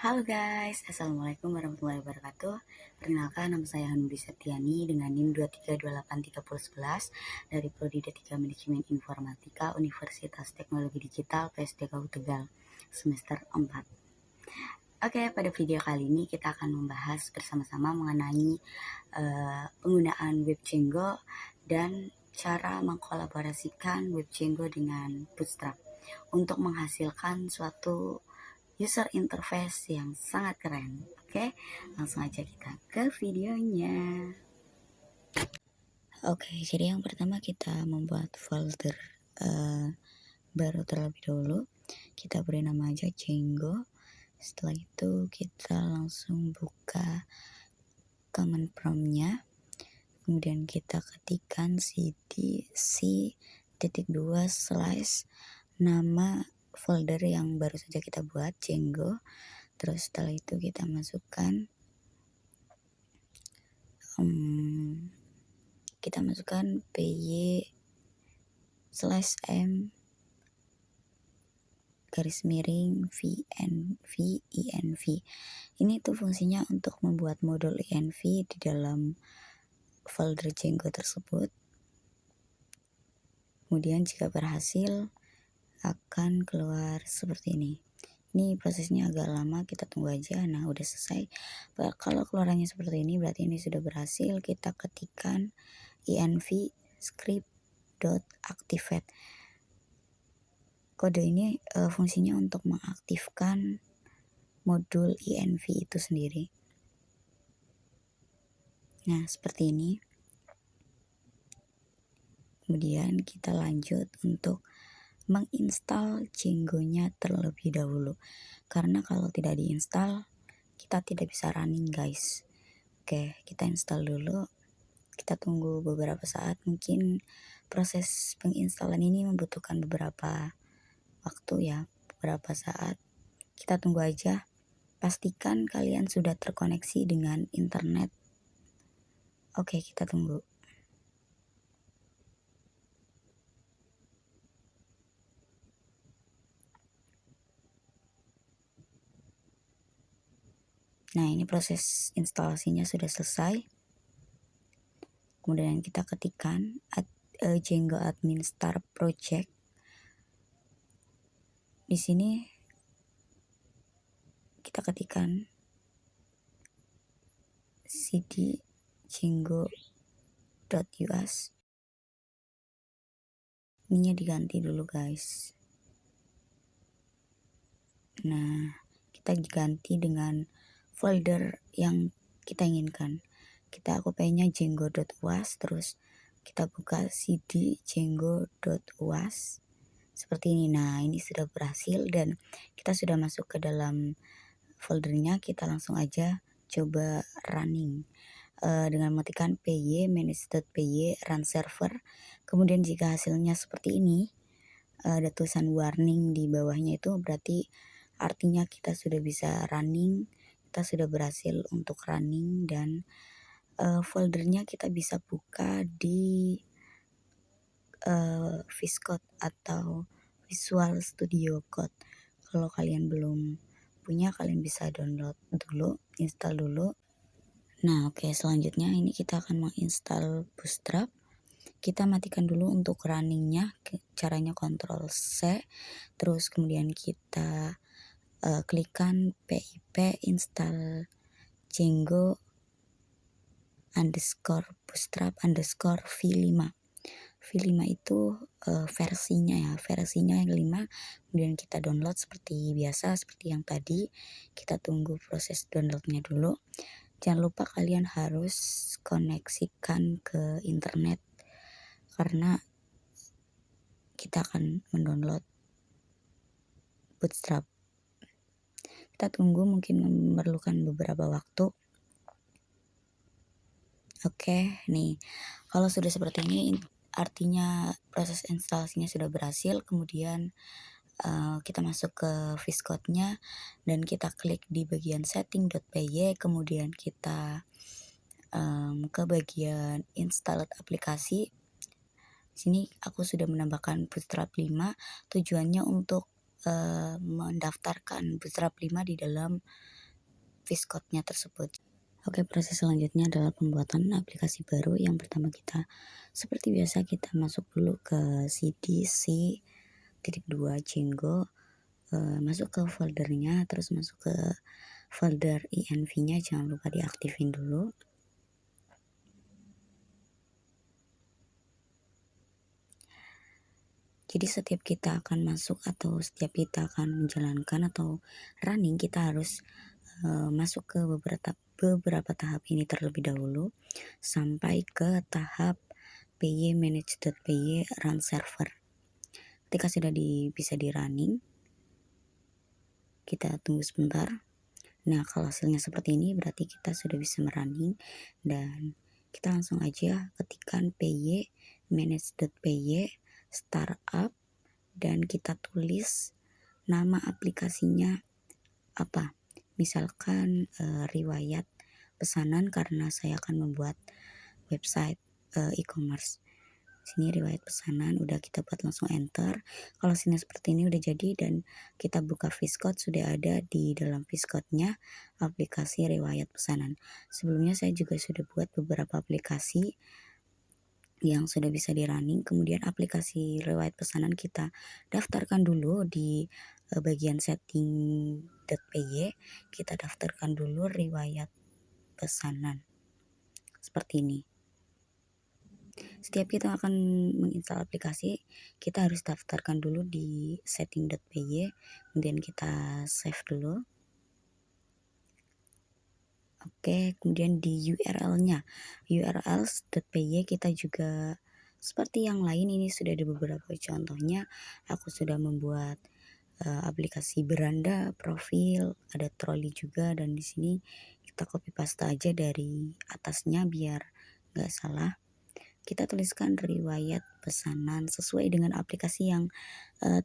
Halo guys, Assalamualaikum warahmatullahi wabarakatuh. Perkenalkan, nama saya Hanuri Septiani dengan NIM 23283011 dari Prodi D3 Manajemen Informatika Universitas Teknologi Digital PSDKU Tegal semester 4. Oke, pada video kali ini kita akan membahas bersama-sama mengenai penggunaan WebJengo dan cara mengkolaborasikan WebJengo dengan Bootstrap untuk menghasilkan suatu user interface yang sangat keren. Oke, langsung aja kita ke videonya. Oke, jadi yang pertama kita membuat folder baru terlebih dahulu. Kita beri nama aja Django. Setelah itu kita langsung buka command prompt-nya. Kemudian kita ketikkan cd_c_2/ nama folder yang baru saja kita buat, Django. Terus setelah itu kita masukkan py/m _vnv. Ini tuh fungsinya untuk membuat modul env di dalam folder Django tersebut. Kemudian jika berhasil akan keluar seperti ini. Ini prosesnya agak lama, kita tunggu aja. Nah, udah selesai. Kalau keluarannya seperti ini berarti ini sudah berhasil. Kita ketikkan env script.activate. Kode ini fungsinya untuk mengaktifkan modul env itu sendiri. Nah, seperti ini. Kemudian kita lanjut untuk menginstal Django-nya terlebih dahulu. Karena kalau tidak diinstal, kita tidak bisa running, guys. Oke, kita install dulu. Kita tunggu beberapa saat. Mungkin proses penginstalan ini membutuhkan beberapa waktu ya, beberapa saat. Kita tunggu aja. Pastikan kalian sudah terkoneksi dengan internet. Oke, kita tunggu. Nah, ini proses instalasinya sudah selesai. Kemudian kita ketikkan Django admin start project. Di sini kita ketikkan cd django.us. Ininya diganti dulu, guys. Nah, kita diganti dengan folder yang kita inginkan. Kita copy-nya django.uas, terus kita buka cd django.uas seperti ini. Nah, ini sudah berhasil dan kita sudah masuk ke dalam foldernya. Kita langsung aja coba running dengan mengetikkan py manage.py run server. Kemudian jika hasilnya seperti ini, ada tulisan warning di bawahnya, itu berarti artinya kita sudah bisa running, kita sudah berhasil untuk running, dan foldernya kita bisa buka di VS Code atau Visual Studio Code. Kalau kalian belum punya, kalian bisa download dulu, install dulu. Nah, oke, selanjutnya ini kita akan menginstal Bootstrap. Kita matikan dulu untuk runningnya. Caranya Ctrl+C, terus kemudian kita klikkan pip install Django _bootstrap _v5. V5 itu versinya ya, versinya yang 5. Kemudian kita download seperti biasa, seperti yang tadi. Kita tunggu proses downloadnya dulu. Jangan lupa kalian harus koneksikan ke internet karena kita akan mendownload Bootstrap. Kita tunggu, mungkin memerlukan beberapa waktu. Oke, nih kalau sudah seperti ini artinya proses instalasinya sudah berhasil. Kemudian kita masuk ke VS Code-nya dan kita klik di bagian setting.py. Kemudian kita ke bagian installed aplikasi. Sini aku sudah menambahkan Bootstrap 5. Tujuannya untuk mendaftarkan Bootstrap 5 di dalam Viscode-nya tersebut. Oke, proses selanjutnya adalah pembuatan aplikasi baru. Yang pertama kita seperti biasa kita masuk dulu ke CD C.2 Django, masuk ke foldernya, terus masuk ke folder env-nya, jangan lupa diaktifin dulu. Jadi setiap kita akan masuk atau setiap kita akan menjalankan atau running, kita harus masuk ke beberapa tahap ini terlebih dahulu sampai ke tahap py manage.py run server. Ketika sudah bisa di running, kita tunggu sebentar. Nah, kalau hasilnya seperti ini berarti kita sudah bisa merunning, dan kita langsung aja ketikkan py manage.py startup dan kita tulis nama aplikasinya apa. Misalkan riwayat pesanan, karena saya akan membuat website e-commerce. Sini riwayat pesanan, udah kita buat langsung enter. Kalau sini seperti ini udah jadi dan kita buka Viscode, sudah ada di dalam Viscode-nya aplikasi riwayat pesanan. Sebelumnya saya juga sudah buat beberapa aplikasi yang sudah bisa di running. Kemudian aplikasi riwayat pesanan kita daftarkan dulu di bagian setting.py. Kita daftarkan dulu riwayat pesanan seperti ini. Setiap kita akan menginstal aplikasi, kita harus daftarkan dulu di setting.py, kemudian kita save dulu. Oke, kemudian di URL-nya, urls.py kita juga seperti yang lain, ini sudah ada beberapa contohnya. Aku sudah membuat aplikasi beranda, profil, ada troli juga, dan di sini kita copy paste aja dari atasnya biar nggak salah. Kita tuliskan riwayat pesanan sesuai dengan aplikasi yang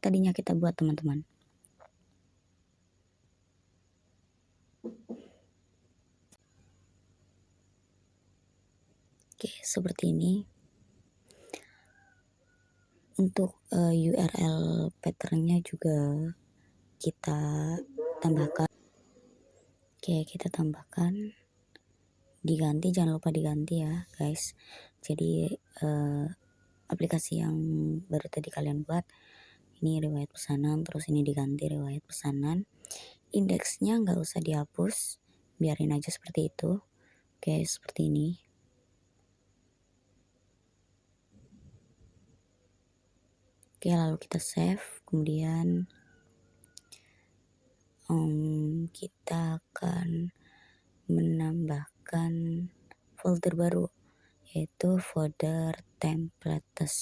tadinya kita buat, teman-teman. Oke, seperti ini. Untuk URL patternnya juga kita tambahkan. Oke, kita tambahkan, diganti, jangan lupa diganti ya guys. Jadi aplikasi yang baru tadi kalian buat, ini riwayat pesanan, terus ini diganti riwayat pesanan. Indeksnya nggak usah dihapus, biarin aja seperti itu. Oke, seperti ini. Oke, lalu kita save, kemudian kita akan menambahkan folder baru, yaitu folder templates.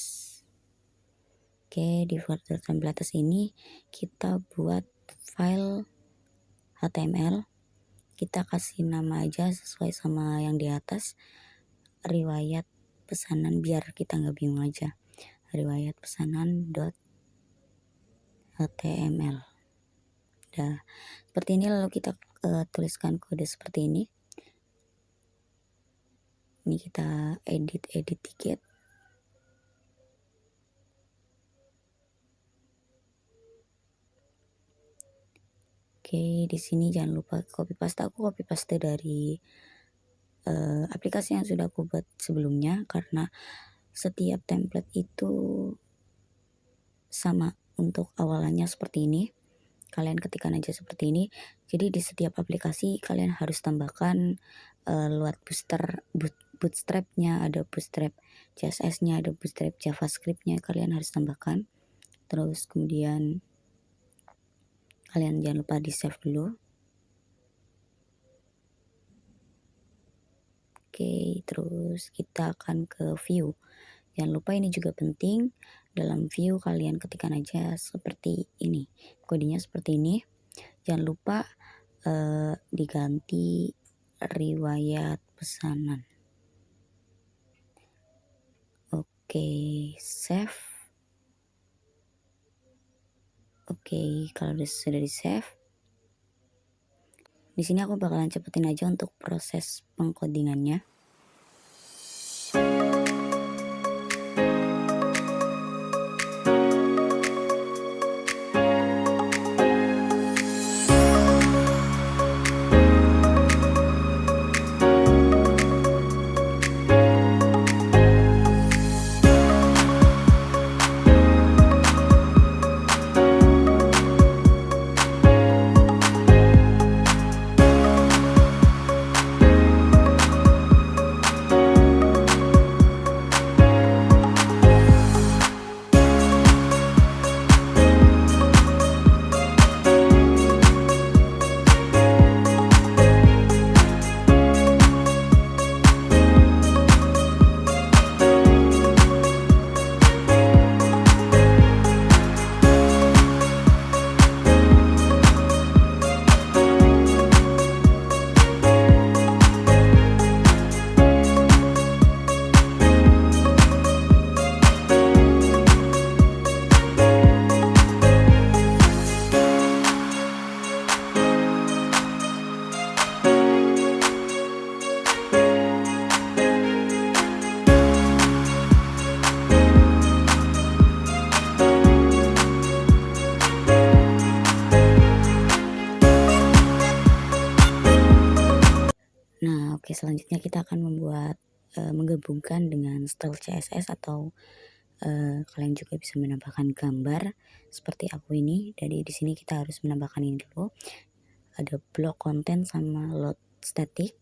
Oke, di folder templates ini kita buat file HTML. Kita kasih nama aja sesuai sama yang di atas, riwayat pesanan, biar kita nggak bingung aja. Riwayat pesanan .html. Nah, seperti ini, lalu kita tuliskan kode seperti ini. Ini kita edit tiket. Oke, di sini jangan lupa copy paste. Aku copy paste dari aplikasi yang sudah aku buat sebelumnya, karena setiap template itu sama. Untuk awalannya seperti ini, kalian ketikkan aja seperti ini. Jadi di setiap aplikasi kalian harus tambahkan luat bootstrapnya, ada bootstrap CSS-nya, ada bootstrap JavaScript-nya, kalian harus tambahkan. Terus kemudian kalian jangan lupa di save dulu. Oke, terus kita akan ke view. Jangan lupa ini juga penting, dalam view kalian ketikkan aja seperti ini, kodenya seperti ini. Jangan lupa diganti riwayat pesanan. Oke, save. Oke, kalau sudah di save, di sini aku bakalan cepetin aja untuk proses pengkodingannya. Oke, selanjutnya kita akan menggabungkan dengan style CSS atau kalian juga bisa menambahkan gambar seperti aku ini. Jadi di sini kita harus menambahkan ini dulu. Ada block konten sama load static.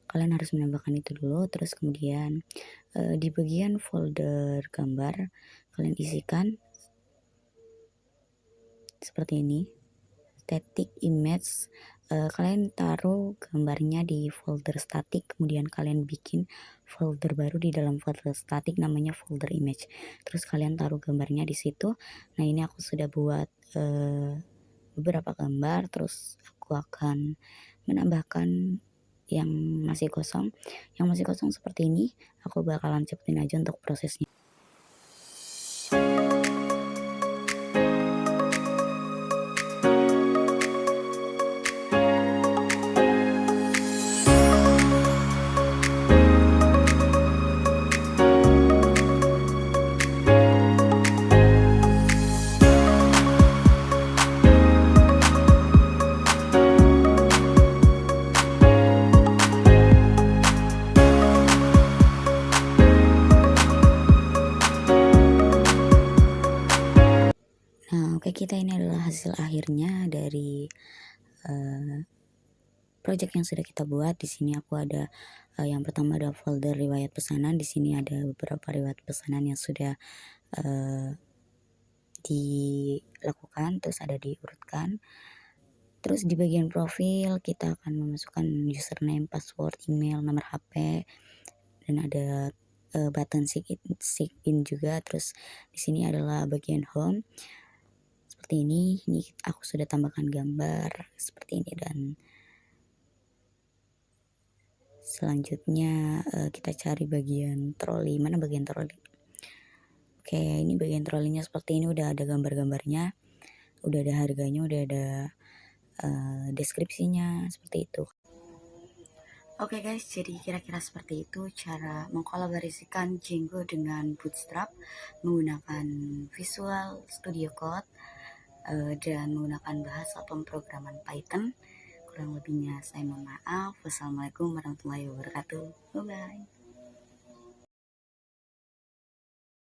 Kalian harus menambahkan itu dulu. Terus kemudian di bagian folder gambar kalian isikan seperti ini. Static image, kalian taruh gambarnya di folder static, kemudian kalian bikin folder baru di dalam folder static namanya folder image. Terus kalian taruh gambarnya di situ. Nah, ini aku sudah buat beberapa gambar, terus aku akan menambahkan yang masih kosong. Yang masih kosong seperti ini, aku bakalan cepetin aja untuk prosesnya. Nah, oke, kita ini adalah hasil akhirnya dari project yang sudah kita buat. Di sini aku ada yang pertama ada folder riwayat pesanan. Di sini ada beberapa riwayat pesanan yang sudah dilakukan, terus ada diurutkan. Terus di bagian profil kita akan memasukkan username, password, email, nomor HP, dan ada button sign in juga. Terus di sini adalah bagian home. Seperti ini aku sudah tambahkan gambar seperti ini, dan selanjutnya kita cari bagian troli. Mana bagian troli? Oke, ini bagian trolinya seperti ini, udah ada gambar-gambarnya, udah ada harganya, udah ada deskripsinya seperti itu. Oke guys, jadi kira-kira seperti itu cara mengkolaborasikan Django dengan Bootstrap menggunakan Visual Studio Code dan menggunakan bahasa pemrograman Python. Kurang lebihnya saya mohon maaf. Wassalamualaikum warahmatullahi wabarakatuh. Bye bye.